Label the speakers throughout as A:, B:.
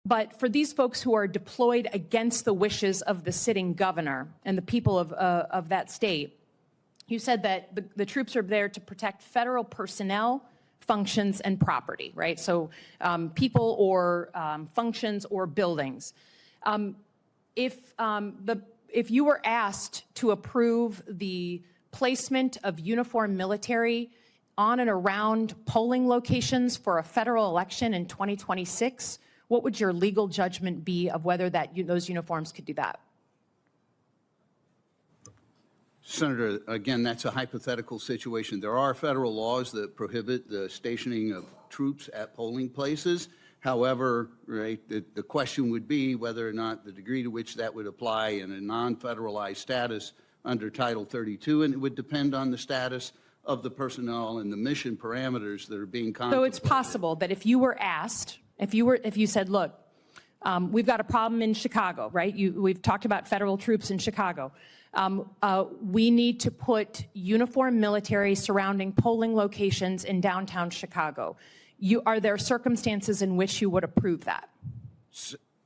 A: But for these folks who are deployed against the wishes of the sitting governor and the people of that state, you said that the troops are there to protect federal personnel, functions, and property, right? So people or functions or buildings. If you were asked to approve the placement of uniformed military on and around polling locations for a federal election in 2026, what would your legal judgment be of whether those uniforms could do that?
B: Senator, again, that's a hypothetical situation. There are federal laws that prohibit the stationing of troops at polling places. However, right, the question would be whether or not the degree to which that would apply in a non-federalized status under Title 32, and it would depend on the status of the personnel and the mission parameters that are being contemplated.
A: So it's possible that if you were asked, if you said, look, we've got a problem in Chicago, right? We've talked about federal troops in Chicago. We need to put uniformed military surrounding polling locations in downtown Chicago. Are there circumstances in which you would approve that?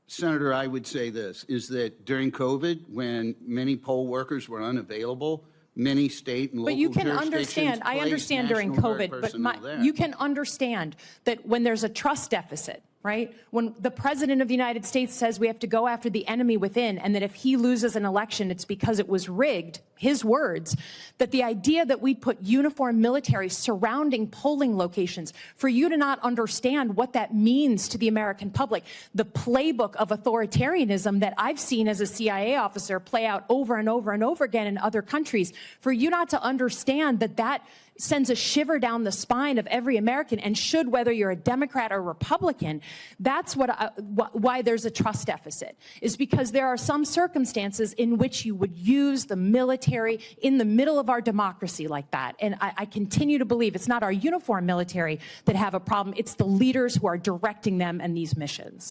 B: Senator, I would say this, is that during COVID, when many poll workers were unavailable, many state and local jurisdictions
A: But you can understand, I understand during COVID, but you can understand that when there's a trust deficit, right? When the president of the United States says we have to go after the enemy within, and that if he loses an election, it's because it was rigged, his words, that the idea that we put uniformed military surrounding polling locations, for you to not understand what that means to the American public, the playbook of authoritarianism that I've seen as a CIA officer play out over and over and over again in other countries, for you not to understand that that sends a shiver down the spine of every American, and should, whether you're a Democrat or Republican, that's why there's a trust deficit, is because there are some circumstances in which you would use the military in the middle of our democracy like that. And I continue to believe it's not our uniformed military that have a problem, it's the leaders who are directing them and these missions.